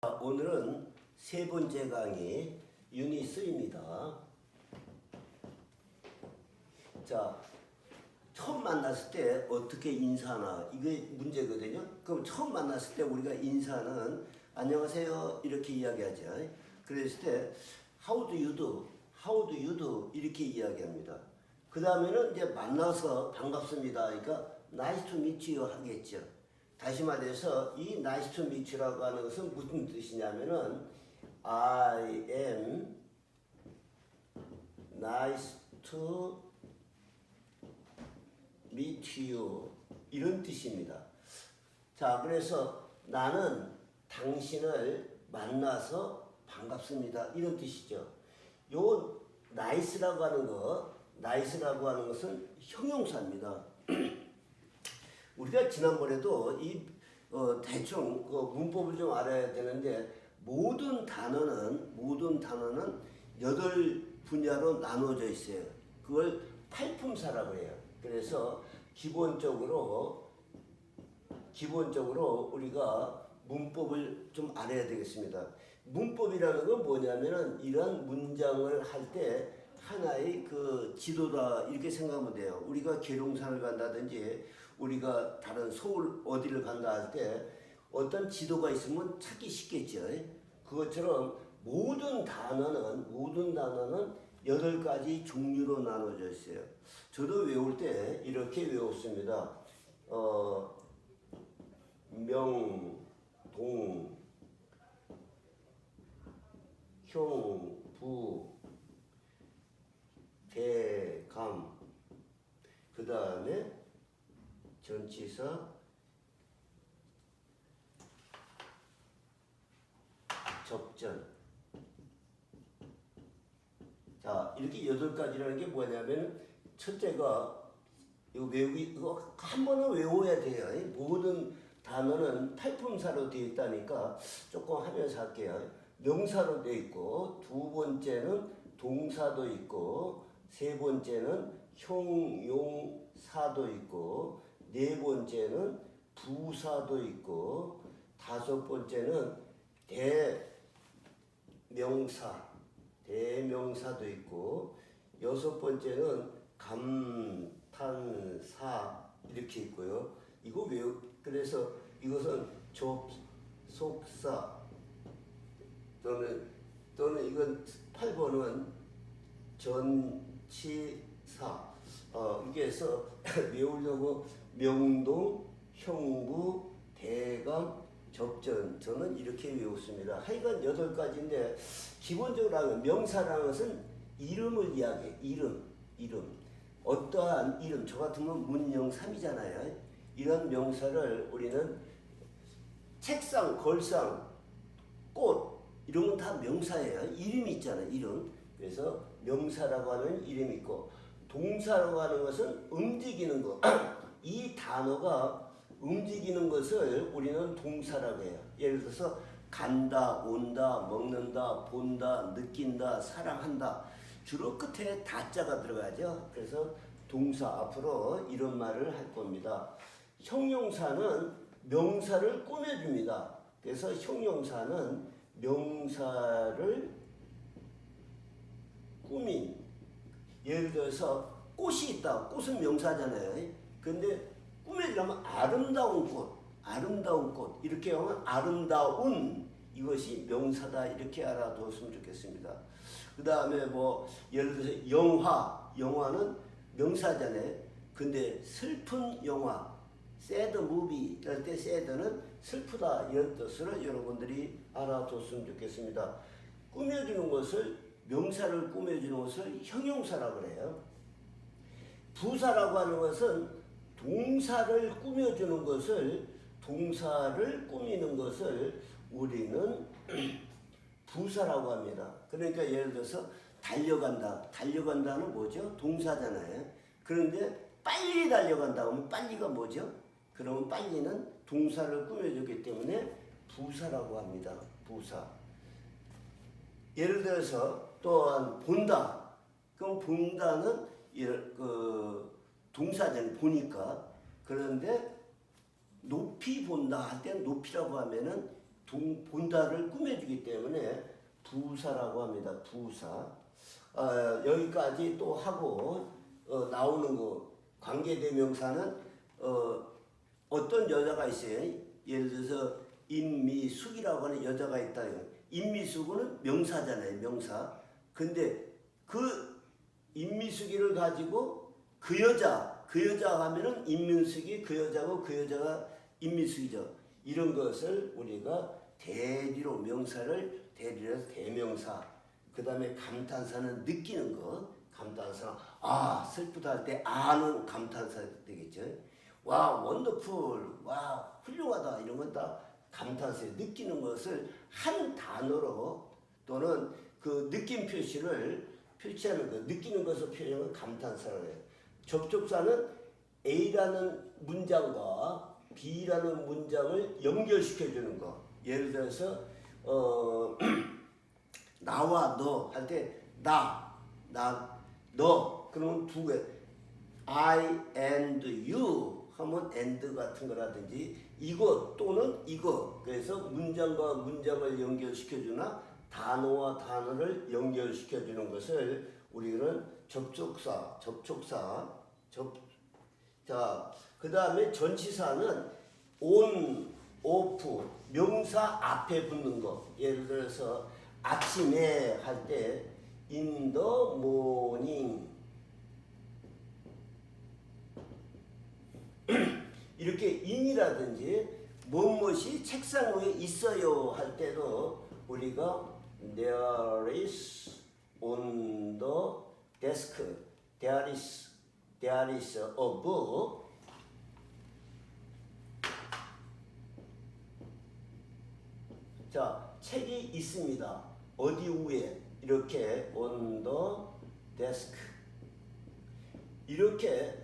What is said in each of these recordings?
오늘은 세 번째 강의 유니스입니다. 자, 처음 만났을 때 어떻게 인사나 이게 문제거든요. 그럼 처음 만났을 때 우리가 인사는 안녕하세요 이렇게 이야기하죠. 그랬을 때 how do you do, how do you do 이렇게 이야기합니다. 그 다음에는 이제 만나서 반갑습니다. 그러니까 nice to meet you 하겠죠. 다시 말해서 이 nice to meet you라고 하는 것은 무슨 뜻이냐면은 I am nice to meet you 이런 뜻입니다. 자, 그래서 나는 당신을 만나서 반갑습니다 이런 뜻이죠. 요 nice라고 하는 것은 형용사입니다. 우리가 지난번에도 대충 문법을 좀 알아야 되는데 모든 단어는 8분야로 나눠져 있어요. 그걸 팔품사라고 해요. 그래서 기본적으로 우리가 문법을 좀 알아야 되겠습니다. 문법이라는 건 뭐냐면은 이런 문장을 할 때 하나의 그 지도다 이렇게 생각하면 돼요. 우리가 계룡산을 간다든지 우리가 다른 서울 어디를 간다 할 때 어떤 지도가 있으면 찾기 쉽겠죠. 그것처럼 모든 단어는 8가지 종류로 나눠져 있어요. 저도 외울 때 이렇게 외웠습니다. 명, 동, 형, 부, 대감, 그 다음에 전치사, 접전. 자, 이렇게 8가지라는 게 뭐냐면 첫째가 이거 한 번은 외워야 돼요. 모든 단어는 팔품사로 되어 있다니까 조금 하면서 할게요. 명사로 되어 있고, 두 번째는 동사도 있고, 세 번째는 형용사도 있고, 네 번째는 부사도 있고, 다섯 번째는 대명사도 있고, 여섯 번째는 감탄사 이렇게 있고요. 그래서 이것은 접속사 또는 이건 8번은 전치사. 이게 해서 외우려고 명동, 형부, 대감, 접전 저는 이렇게 외웠습니다. 하여간 8가지인데 기본적으로 하면 명사라는 것은 이름을 이야기해. 이름. 어떠한 이름, 저 같으면 문영삼이잖아요. 이런 명사를 우리는 책상, 걸상, 꽃 이런 건 다 명사예요. 이름이 있잖아요. 이름. 그래서 명사라고 하는 이름이 있고 동사라고 하는 것은 움직이는 것. 이 단어가 움직이는 것을 우리는 동사라고 해요. 예를 들어서 간다, 온다, 먹는다, 본다, 느낀다, 사랑한다. 주로 끝에 다자가 들어가죠. 그래서 동사 앞으로 이런 말을 할 겁니다. 형용사는 명사를 꾸며줍니다. 그래서 형용사는 명사를 꾸민. 예를 들어서 꽃이 있다. 꽃은 명사잖아요. 근데 꾸며주려면 아름다운 꽃 이렇게 하면 아름다운 이것이 명사다 이렇게 알아두었으면 좋겠습니다. 그 다음에 예를 들어서 영화는 명사잖아요. 근데 슬픈 영화 sad movie 이럴 때 sad는 슬프다 이런 뜻으로 여러분들이 알아뒀으면 좋겠습니다. 꾸며주는 것을 명사를 꾸며주는 것을 형용사라고 그래요. 부사라고 하는 것은 동사를 꾸며주는 것을 동사를 꾸미는 것을 우리는 부사라고 합니다. 그러니까 예를 들어서 달려간다는 뭐죠? 동사잖아요. 그런데 빨리 달려간다 하면 빨리가 뭐죠? 그러면 빨리는 동사를 꾸며주기 때문에 부사라고 합니다. 부사. 예를 들어서 또한 본다. 그럼 본다는 동사잖아요. 보니까. 그런데 높이 본다 할 때는 높이라고 하면은 본다를 꾸며주기 때문에 부사라고 합니다. 부사. 여기까지 또 하고 나오는 거 관계대명사는 어떤 여자가 있어요. 예를 들어서 임미숙이라고 하는 여자가 있다. 임미숙은 명사잖아요. 명사. 근데 그 임미숙이를 가지고 그 여자 하면은 임미숙이 그 여자고 그 여자가 임미숙이죠. 이런 것을 우리가 대리로 명사를 대리해서 대명사. 그 다음에 감탄사는 느끼는 것. 감탄사. 슬프다 할 때 아는 감탄사 되겠죠. 와, 원더풀. 와, 훌륭하다. 이런 건 다 감탄사에 느끼는 것을 한 단어로 또는 그 느낌 표시를 표시하는 것, 느끼는 것을 표현하는 감탄사라고 해요. 접촉사는 A라는 문장과 B라는 문장을 연결시켜주는 거. 예를 들어서 나와 너 할 때 너 그러면 두 개 I and you 하면 and 같은 거라든지 이거 또는 이거 그래서 문장과 문장을 연결시켜주나 단어와 단어를 연결시켜주는 것을 우리는 접촉사 자, 그 다음에 전치사는 on, off 명사 앞에 붙는 거. 예를 들어서 아침에 할 때 in the morning 이렇게 in이라든지 무엇이 책상 위에 있어요 할 때도 우리가 there is on the desk there is a book 자, 책이 있습니다. 어디 위에 이렇게 on the desk 이렇게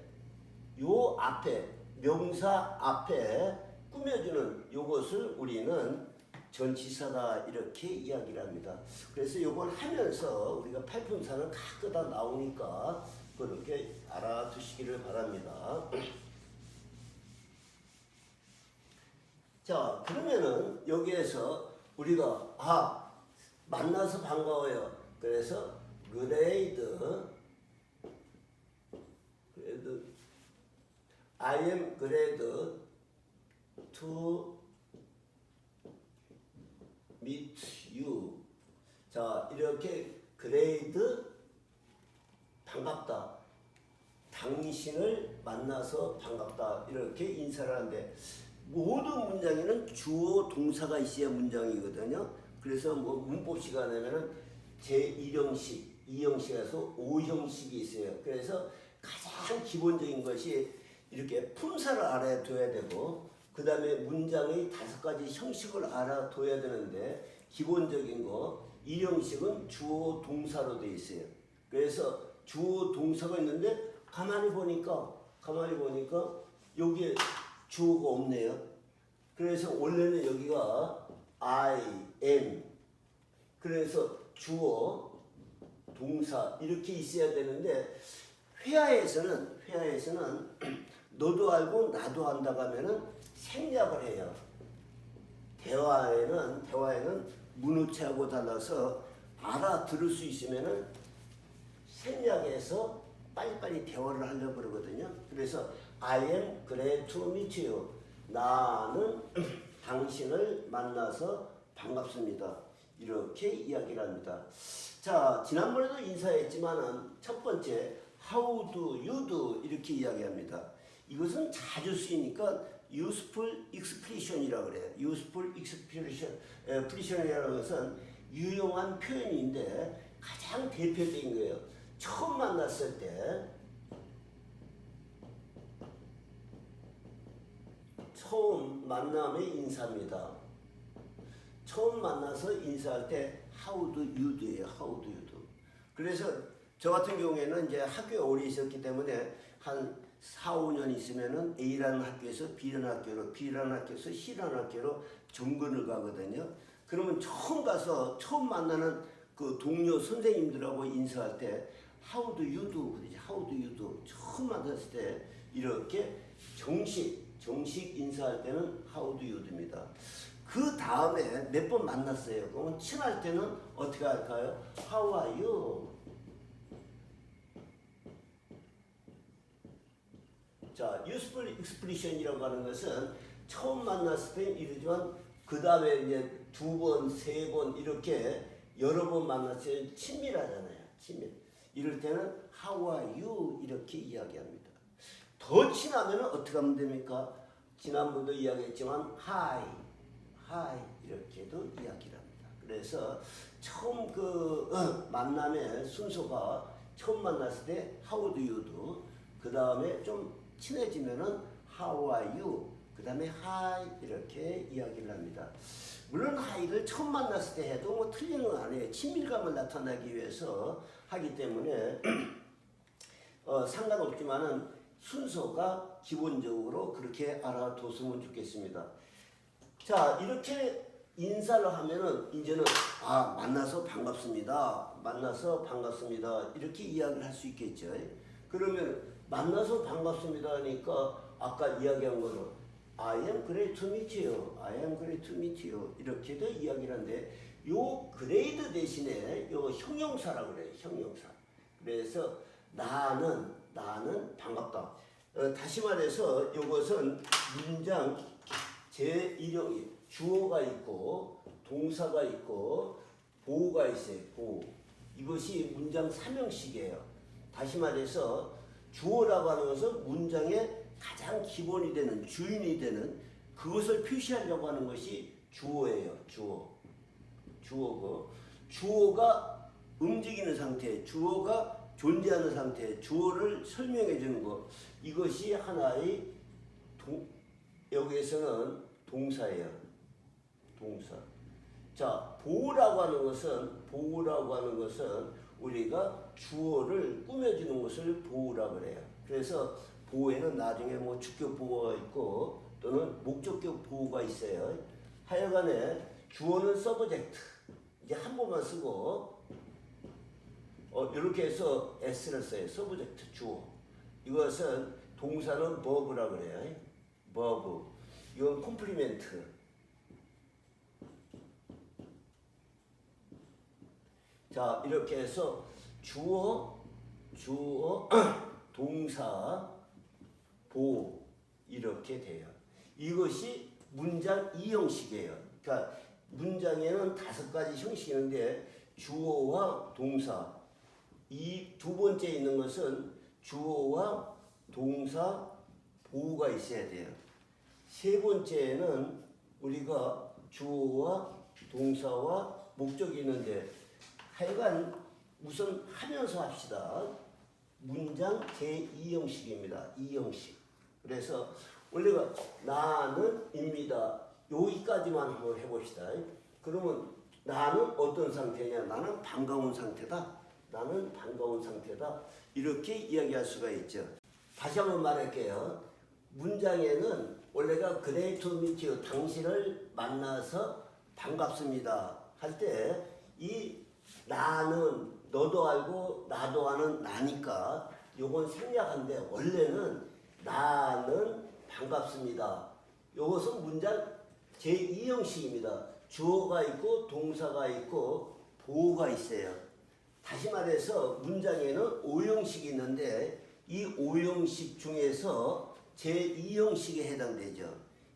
요 앞에 명사 앞에 꾸며주는 요것을 우리는 전치사다 이렇게 이야기를 합니다. 그래서 요걸 하면서 우리가 팔품사는 가끔다 나오니까 그렇게 알아두시기를 바랍니다. 자, 그러면은 여기에서 우리가 만나서 반가워요. 그래서 glad I am glad to meet you. 자, 이렇게 glad 반갑다. 당신을 만나서 반갑다. 이렇게 인사를 하는데 모든 문장에는 주어 동사가 있어야 문장이거든요. 그래서 뭐 문법 시간에는 제1형식, 2형식에서 5형식이 있어요. 그래서 가장 기본적인 것이 이렇게 품사를 알아둬야 되고 그 다음에 문장의 5가지 형식을 알아둬야 되는데 기본적인 거 1형식은 주어 동사로 되어 있어요. 그래서 주어 동사가 있는데 가만히 보니까 여기에 주어가 없네요. 그래서 원래는 여기가 I am 그래서 주어 동사 이렇게 있어야 되는데 회화에서는 너도 알고 나도 안다고 하면은 생략을 해요. 대화에는 문우체하고 달라서 알아들을 수 있으면은 생략해서 빨리빨리 대화를 하려고 그러거든요. 그래서 I am glad to meet you. 나는 당신을 만나서 반갑습니다. 이렇게 이야기를 합니다. 자, 지난번에도 인사했지만은 첫 번째 How do you do 이렇게 이야기합니다. 이것은 자주 쓰이니까 useful expression이라고 그래요. useful expression이라는 것은 유용한 표현인데 가장 대표적인 거예요. 처음 만났을 때 처음 만남의 인사입니다. 처음 만나서 인사할 때 How do you do예요. How do you do. 그래서 저 같은 경우에는 이제 학교에 오래 있었기 때문에 한 4, 5년 있으면은 A라는 학교에서 B라는 학교로, B라는 학교에서 C라는 학교로 정근을 가거든요. 그러면 처음 만나는 그 동료 선생님들하고 인사할 때 How do you do? 그러지. How do you do? 처음 만났을 때 이렇게 정식 인사할 때는 How do you do입니다. 그 다음에 몇 번 만났어요. 그러면 친할 때는 어떻게 할까요? How are you? 자, useful expression이라고 하는 것은 처음 만났을 땐 이러지만 그 다음에 이제 두 번, 세 번 이렇게 여러 번 만났을 때 친밀하잖아요. 친밀. 이럴 때는 How are you? 이렇게 이야기합니다. 더 친하면 어떻게 하면 됩니까? 지난번도 이야기했지만 Hi, Hi 이렇게도 이야기를 합니다. 그래서 처음 만남의 순서가 처음 만났을 때 How do you do? 그 다음에 좀 친해지면은 How are you? 그 다음에 Hi 이렇게 이야기를 합니다. 물론 Hi를 처음 만났을 때 해도 뭐 틀린 건 아니에요. 친밀감을 나타내기 위해서 하기 때문에 상관없지만은 순서가 기본적으로 그렇게 알아뒀으면 좋겠습니다. 자, 이렇게 인사를 하면은 이제는 만나서 반갑습니다. 만나서 반갑습니다. 이렇게 이야기를 할 수 있겠죠. 그러면 만나서 반갑습니다 하니까 아까 이야기한 거로 I am glad to meet you. I am glad to meet you. 이렇게도 이야기를 하는데 요 그레이드 대신에 요 형용사라고 그래요. 형용사. 그래서 나는 반갑다. 다시 말해서 이것은 문장 제1형이 주어가 있고 동사가 있고 보호가 있어요. 보호. 이것이 문장 3형식이에요. 다시 말해서 주어라고 하는 것은 문장의 가장 기본이 되는 주인이 되는 그것을 표시하려고 하는 것이 주어예요. 주어고 주어가 움직이는 상태, 주어가 존재하는 상태, 주어를 설명해 주는 것. 이것이 하나의 여기에서는 동사예요. 동사. 자, 보호라고 하는 것은 우리가 주어를 꾸며주는 것을 보호라고 그래요. 그래서 보호에는 나중에 뭐 주격 보호가 있고 또는 목적격 보호가 있어요. 하여간에 주어는 서브젝트. 이제 한 번만 쓰고 이렇게 해서 s를 써요. 서브젝트 주어. 이것은 동사는 verb라고 그래요. verb. 이건 콤플리멘트. 자, 이렇게 해서 주어, 동사, 보호 이렇게 돼요. 이것이 문장 2형식이에요. 그러니까 문장에는 5가지 형식이 있는데 주어와 동사 이 두 번째 있는 것은 주어와 동사, 보호가 있어야 돼요. 세 번째는 우리가 주어와 동사와 목적이 있는데 하여간 우선 하면서 합시다. 문장 제2형식입니다. 2형식. 그래서 원래가 나는입니다. 여기까지만 한번 해봅시다. 그러면 나는 어떤 상태냐? 나는 반가운 상태다. 나는 반가운 상태다. 이렇게 이야기할 수가 있죠. 다시 한번 말할게요. 문장에는 원래가 glad to meet you, 당신을 만나서 반갑습니다 할 때 이 나는 너도 알고 나도 아는 나니까 요건 생략한데 원래는 나는 반갑습니다. 요것은 문장 제2형식입니다. 주어가 있고 동사가 있고 보호가 있어요. 다시 말해서 문장에는 5형식이 있는데 이 5형식 중에서 제2형식에 해당되죠.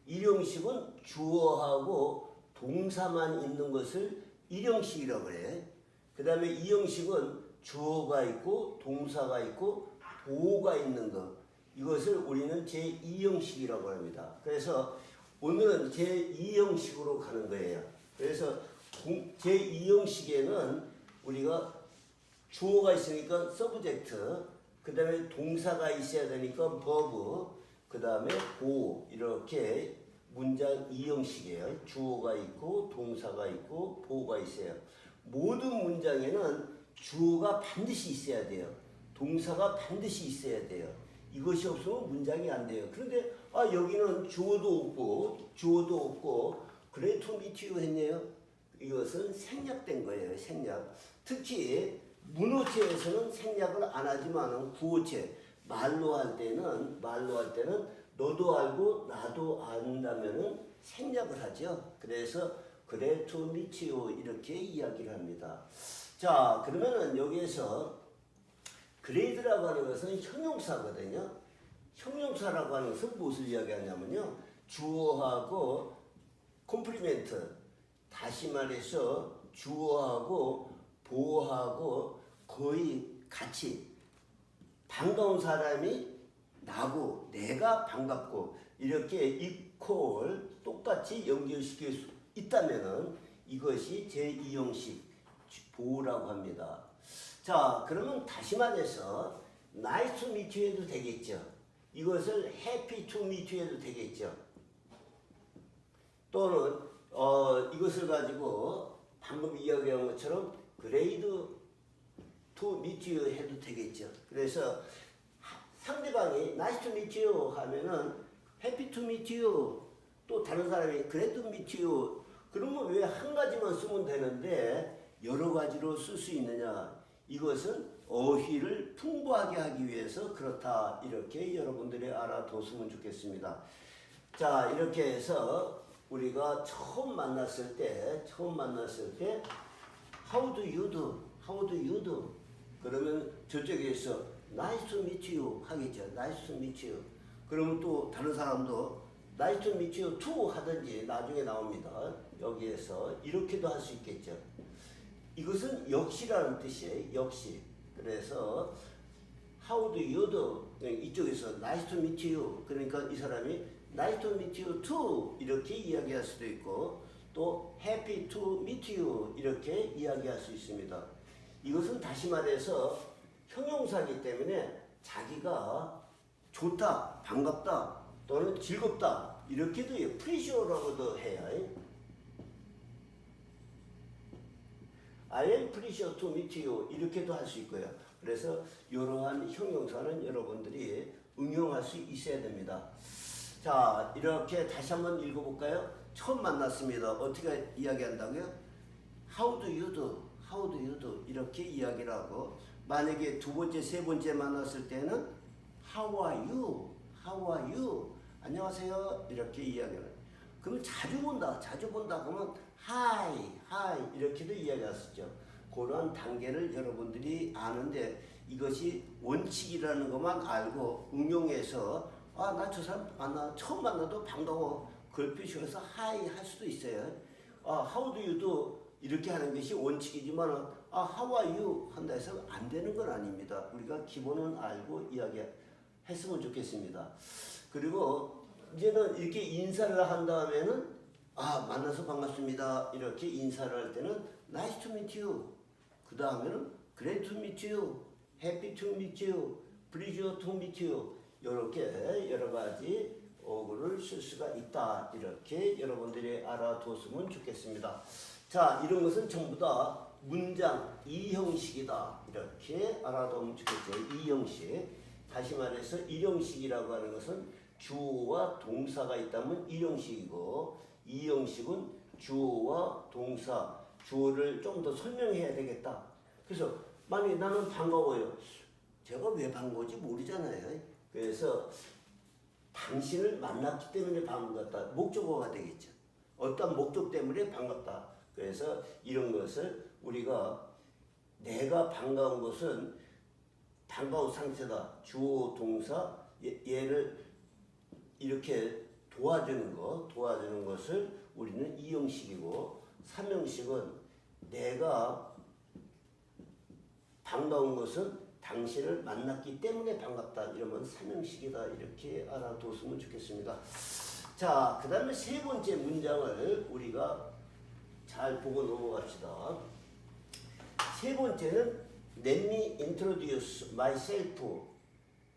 1형식은 주어하고 동사만 있는 것을 1형식이라고 그래. 그 다음에 2형식은 주어가 있고 동사가 있고 보호가 있는 것. 이것을 우리는 제2형식이라고 합니다. 그래서 오늘은 제2형식으로 가는 거예요. 그래서 제2형식에는 우리가 주어가 있으니까 서브젝트, 그 다음에 동사가 있어야 되니까 verb, 그 다음에 보호 이렇게 문장 2형식이에요. 주어가 있고 동사가 있고 보호가 있어요. 모든 문장에는 주어가 반드시 있어야 돼요. 동사가 반드시 있어야 돼요. 이것이 없으면 문장이 안 돼요. 그런데 여기는 주어도 없고 glad to meet you 했네요. 이것은 생략된 거예요. 생략. 특히 문어체에서는 생략을 안 하지만 구어체 말로 할 때는 너도 알고 나도 안다면은 생략을 하죠. 그래서 glad to meet you 이렇게 이야기를 합니다. 자, 그러면은 여기에서 glad라고 하는 것은 형용사거든요. 형용사라고 하는 것은 무엇을 이야기하냐면요. 주어하고 콤플리멘트, 다시 말해서 주어하고 보어하고 거의 같이 반가운 사람이 나고 내가 반갑고 이렇게 이퀄 똑같이 연결시킬 수 있다면은 이것이 제2형식 보호라고 합니다. 자, 그러면 다시 말해서 nice to meet you 해도 되겠죠. 이것을 happy to meet you 해도 되겠죠. 또는 이것을 가지고 방금 이야기한 것처럼 glad to meet you 해도 되겠죠. 그래서 상대방이 nice to meet you 하면은 happy to meet you, 또 다른 사람이 glad to meet you, 그러면 왜 한 가지만 쓰면 되는데 여러 가지로 쓸 수 있느냐? 이것은 어휘를 풍부하게 하기 위해서 그렇다. 이렇게 여러분들이 알아뒀으면 좋겠습니다. 자, 이렇게 해서 우리가 처음 만났을 때 How do you do? How do you do? 그러면 저쪽에서 Nice to meet you 하겠죠. Nice to meet you. 그러면 또 다른 사람도 Nice to meet you too 하든지 나중에 나옵니다. 여기에서 이렇게도 할 수 있겠죠. 이것은 역시라는 뜻이에요. 역시. 그래서 How do you do? 이쪽에서 Nice to meet you. 그러니까 이 사람이 Nice to meet you too 이렇게 이야기할 수도 있고, 또 Happy to meet you 이렇게 이야기할 수 있습니다. 이것은 다시 말해서 형용사이기 때문에 자기가 좋다, 반갑다, 또는 즐겁다 이렇게도 해요. pleasure라고도 해요. I am pleasure to meet you 이렇게도 할 수 있고요. 그래서 이러한 형용사는 여러분들이 응용할 수 있어야 됩니다. 자, 이렇게 다시 한번 읽어볼까요? 처음 만났습니다. 어떻게 이야기한다고요? How do you do? How do you do? 이렇게 이야기를 하고, 만약에 두 번째, 세 번째 만났을 때는 How are you? How are you? 안녕하세요. 이렇게 이야기를 해요. 그럼 자주 본다 그러면 Hi, Hi 이렇게도 이야기할 수 있죠. 그런 단계를 여러분들이 아는데, 이것이 원칙이라는 것만 알고 응용해서 나 저 사람 처음 만나도 반가워 그걸 표시해서 Hi 할 수도 있어요. How do you do? 이렇게 하는 것이 원칙이지만 How are you? 한다 해서 안 되는 건 아닙니다. 우리가 기본은 알고 이야기했으면 좋겠습니다. 그리고 이제는 이렇게 인사를 한 다음에는 만나서 반갑습니다 이렇게 인사를 할 때는 Nice to meet you, 그 다음에는 Glad to meet you, Happy to meet you, Pleasure to meet you 이렇게 여러 가지 어구를 쓸 수가 있다. 이렇게 여러분들이 알아두었으면 좋겠습니다. 자, 이런 것은 전부 다 문장 이 형식이다. 이렇게 알아두면 좋겠죠. 이 형식. 다시 말해서 이 형식이라고 하는 것은 주어와 동사가 있다면 이 형식이고, 이 형식은 주어와 동사, 주어를 좀 더 설명해야 되겠다. 그래서 만약에 나는 반가워요. 제가 왜 반가운지 모르잖아요. 그래서 당신을 만났기 때문에 반갑다. 목적어가 되겠죠. 어떤 목적 때문에 반갑다. 그래서 이런 것을 우리가 내가 반가운 것은 반가운 상태다. 주어, 동사, 얘를 이렇게 도와주는 것을 우리는 이 형식이고, 3형식은 내가 반가운 것은 당신을 만났기 때문에 반갑다. 이러면 3형식이다. 이렇게 알아두었으면 좋겠습니다. 자, 그 다음에 세 번째 문장을 우리가 잘 보고 넘어갑시다. 세 번째는 Let me introduce myself.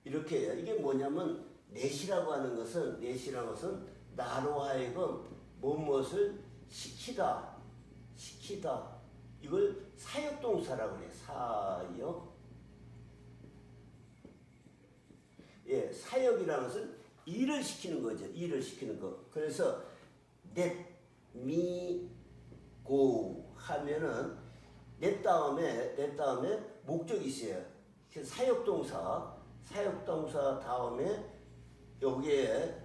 이렇게 해요. 이게 뭐냐면 let이라고 하는 것은 나로 하여금 무엇을 시키다. 이걸 사역동사라고 그래요. 사역. 사역이라는 것은 일을 시키는 거죠. 일을 시키는 거. 그래서 let me go 하면은 let 다음에 목적이 있어요. 사역동사 다음에 여기에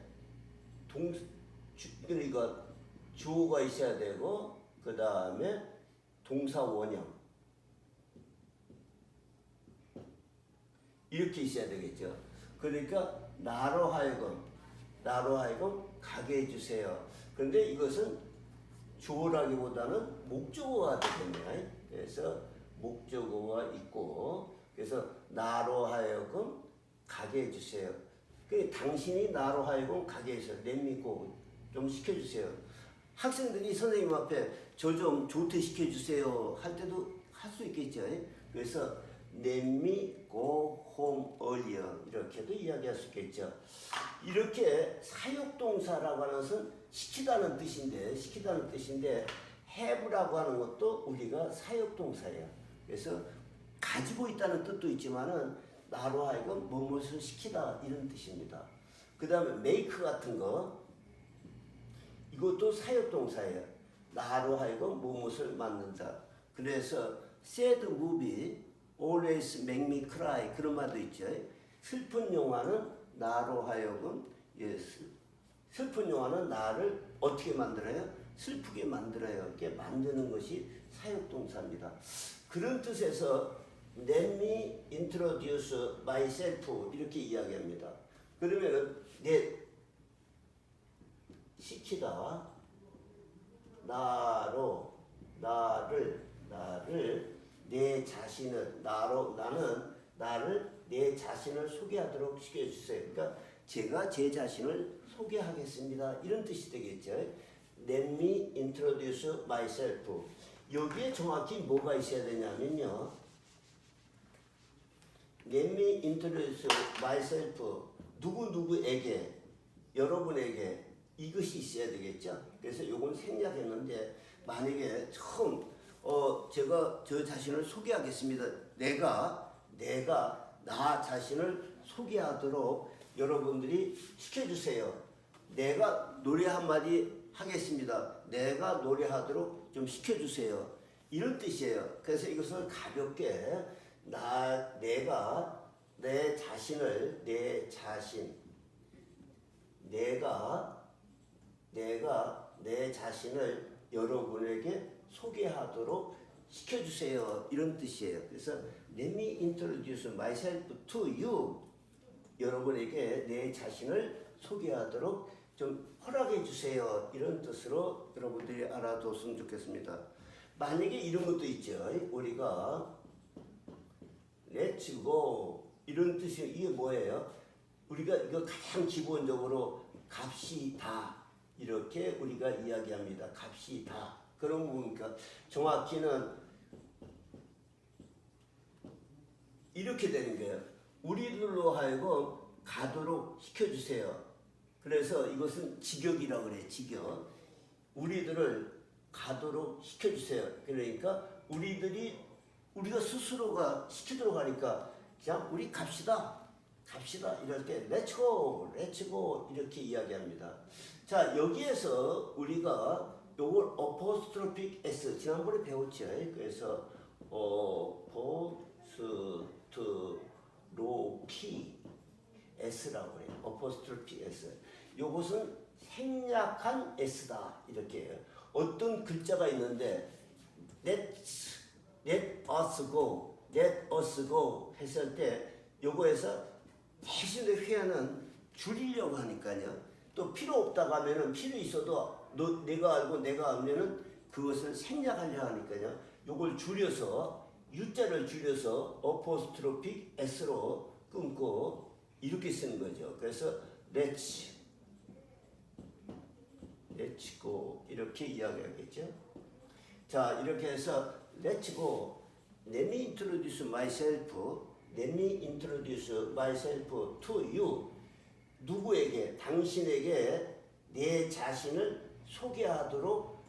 그러니까 주어가 있어야 되고 그 다음에 동사 원형 이렇게 있어야 되겠죠. 그러니까 나로 하여금 가게 해주세요. 그런데 이것은 주어라기보다는 목적어가 되겠네. 그래서 목적어가 있고 그래서 나로 하여금 가게 해주세요. 그 당신이 나로 하여금 가게 해주세요. 내미고 좀 시켜주세요. 학생들이 선생님 앞에 저 좀 조퇴시켜주세요 할 때도 할 수 있겠죠. 그래서 Let me go home earlier 이렇게도 이야기할 수 있겠죠. 이렇게 사역동사라고 하는 것은 시키다는 뜻인데 have라고 하는 것도 우리가 사역동사예요. 그래서 가지고 있다는 뜻도 있지만은 나로 하여금 무엇을 시키다 이런 뜻입니다. 그 다음에 make 같은 거 이것도 사역동사예요. 나로 하여금 무엇을 만든다. 그래서 sad movie always make me cry 그런 말도 있죠. 슬픈 영화는 나로 하여금 슬픈 영화는 나를 어떻게 만들어요? 슬프게 만들어요. 이렇게 만드는 것이 사역동사입니다. 그런 뜻에서 Let me introduce myself 이렇게 이야기합니다. 그러면은 시키다 나를 내 자신을 나를 내 자신을 소개하도록 시켜주세요. 그러니까 제가 제 자신을 소개하겠습니다. 이런 뜻이 되겠죠. Let me introduce myself. 여기에 정확히 뭐가 있어야 되냐면요. Let me introduce myself. 누구에게 여러분에게 이것이 있어야 되겠죠. 그래서 요건 생략했는데 만약에 처음 제가 저 자신을 소개하겠습니다. 내가 나 자신을 소개하도록 여러분들이 시켜주세요. 내가 노래 한마디 하겠습니다. 내가 노래하도록 좀 시켜주세요. 이런 뜻이에요. 그래서 이것을 가볍게 내가 내 자신을 여러분에게 소개하도록 시켜주세요. 이런 뜻이에요. 그래서 Let me introduce myself to you. 여러분에게 내 자신을 소개하도록 좀 허락해 주세요. 이런 뜻으로 여러분들이 알아뒀으면 좋겠습니다. 만약에 이런 것도 있죠. 우리가 Let's go 이런 뜻이 이게 뭐예요? 우리가 이거 가장 기본적으로 값이 다 이렇게 우리가 이야기합니다. 값이 다. 그런 부분이니까 정확히는 이렇게 되는 거예요. 우리들로 하여금 가도록 시켜주세요. 그래서 이것은 직역이라고 그래요. 직역. 우리들을 가도록 시켜주세요. 그러니까 우리가 스스로가 시키도록 하니까 그냥 우리 갑시다 이럴 때 let's go 이렇게 이야기합니다. 자, 여기에서 우리가 요걸 apostrophic s 지난번에 배웠죠. 그래서 apostrophe s라고 해요. apostrophe s. 요것은 생략한 s다 이렇게 해요. 어떤 글자가 있는데 let us go 했을 때 요거에서 대신에 회화는 줄이려고 하니까요. 또 필요 없다고 하면은 필요 있어도 내가 알고 내가 알면은 그것을 생략하려 하니까요. 요걸 줄여서 U자를 줄여서 apostrophic s로 끊고 이렇게 쓰는 거죠. 그래서 let's go 이렇게 이야기하겠죠. 자, 이렇게 해서 let's go. Let me introduce myself to you. 누구에게? 당신에게 내 자신을 소개하도록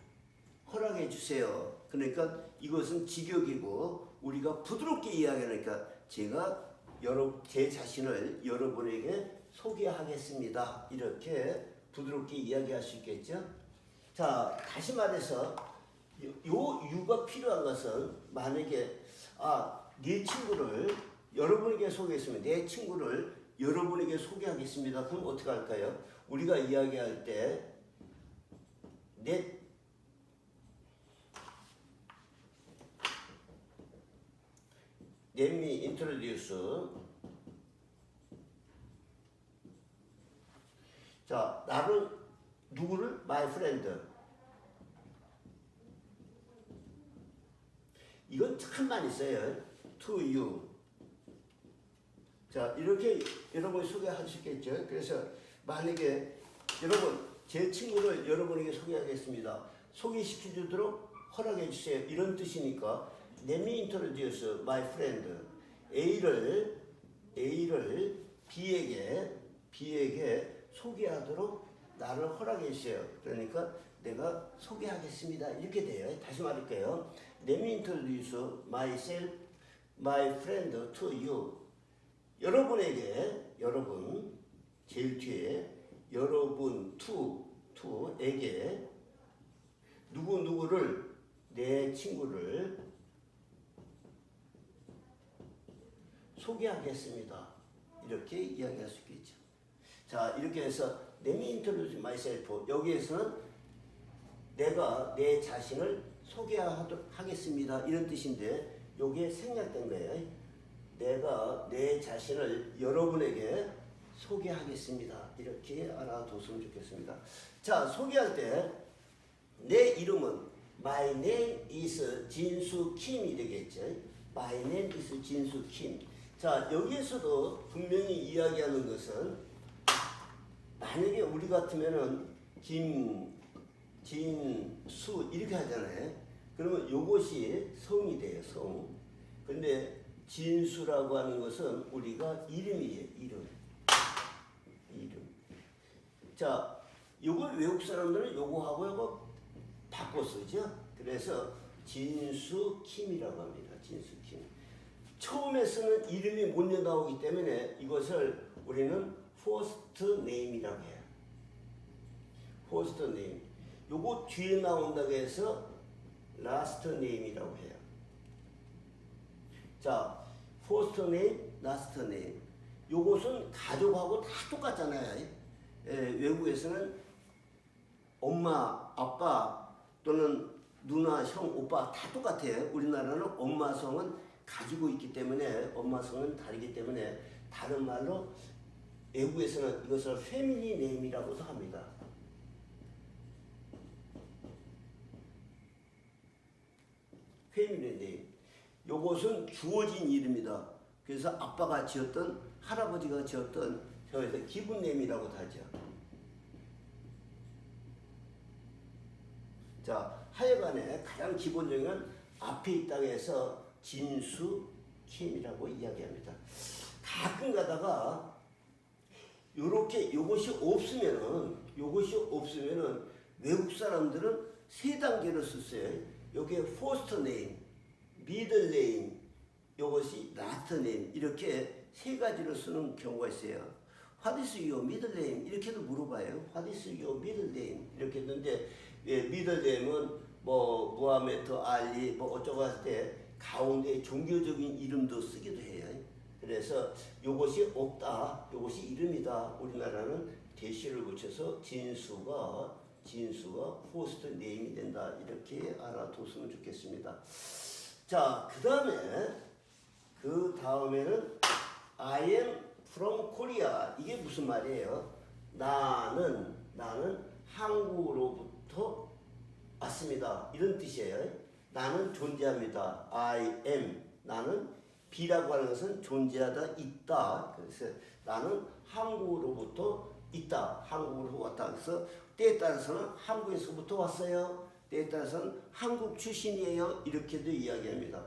허락해 주세요. 그러니까 이것은 직역이고 우리가 부드럽게 이야기하니까 제가 제 자신을 여러분에게 소개하겠습니다. 이렇게 부드럽게 이야기할 수 있겠죠. 자, 다시 말해서 요 유가 필요한 것은 만약에 내 친구를 여러분에게 소개했으면 내 친구를 여러분에게 소개하겠습니다. 그럼 어떻게 할까요? 우리가 이야기할 때 let me introduce. 자, 나는 누구를? My friend. 이건 참 많이 써요. To you. 자, 이렇게 여러분이 소개할 수 있겠죠. 그래서 만약에 여러분, 제 친구를 여러분에게 소개하겠습니다. 소개시켜주도록 허락해 주세요. 이런 뜻이니까 let me introduce my friend. A를 B에게 소개하도록 나를 허락해 주세요. 그러니까 내가 소개하겠습니다. 이렇게 돼요. 다시 말할게요. Let me introduce myself, my friend to you. 여러분, 제일 뒤에 여러분 to에게 누구를 내 친구를 소개하겠습니다. 이렇게 이야기할 수 있겠죠. 자, 이렇게 해서 let me introduce myself. 여기에서는 내가 내 자신을 소개하겠습니다. 이런 뜻인데 여기에 생략된 거예요. 내가 내 자신을 여러분에게 소개하겠습니다. 이렇게 알아뒀으면 좋겠습니다. 자, 소개할 때 내 이름은 My name is 진수 킴이 되겠죠. My name is 진수 킴. 자, 여기에서도 분명히 이야기하는 것은 만약에 우리 같으면은 진수 이렇게 하잖아요. 그러면 이것이 성이 돼요. 성. 근데 진수라고 하는 것은 우리가 이름이에요. 이름. 자, 이걸 외국 사람들은 요거하고 요거 바꿔 쓰죠. 그래서 진수 킴이라고 합니다. 진수 킴. 처음에 쓰는 이름이 먼저 나오기 때문에 이것을 우리는 first name이라고 해요. first name. 요거 뒤에 나온다고 해서 last name이라고 해요. 자, first name, last name. 요것은 가족하고 다 똑같잖아요. 외국에서는 엄마, 아빠 또는 누나, 형, 오빠 다 똑같아요. 우리나라는 엄마 성은 가지고 있기 때문에 엄마 성은 다르기 때문에 다른 말로 외국에서는 이것을 패밀리 네임이라고도 합니다. 패밀리 네임. 요것은 주어진 이름이다. 그래서 아빠가 지었던 할아버지가 지었던 저에서 기분 네임이라고도 하죠. 자, 하여간에 가장 기본적인 앞에 있다고 해서 진수 킴이라고 이야기합니다. 가끔 가다가 요렇게 요것이 없으면은 외국 사람들은 세 단계로 썼어요. 여기에 first name, middle name, 요것이 last name 이렇게 세 가지로 쓰는 경우가 있어요. What is your middle name? 이렇게도 물어봐요. What is your middle name? 이렇게 했는데 middle name은 뭐 무하메드, 알리 뭐 어쩌고 할 때 가운데 종교적인 이름도 쓰기도 해요. 그래서 요것이 없다, 요것이 이름이다. 우리나라는 대시를 붙여서 진수가 first name이 된다. 이렇게 알아뒀으면 좋겠습니다. 자, 그 다음에는 I am from Korea. 이게 무슨 말이에요? 나는 한국으로부터 왔습니다. 이런 뜻이에요. 나는 존재합니다. I am. 나는 B라고 하는 것은 존재하다, 있다. 그래서 나는 한국으로부터 있다. 한국으로 왔다. 그래서 때에 따라서는 한국에서부터 왔어요. 때에 따라서는 한국 출신이에요. 이렇게도 이야기합니다.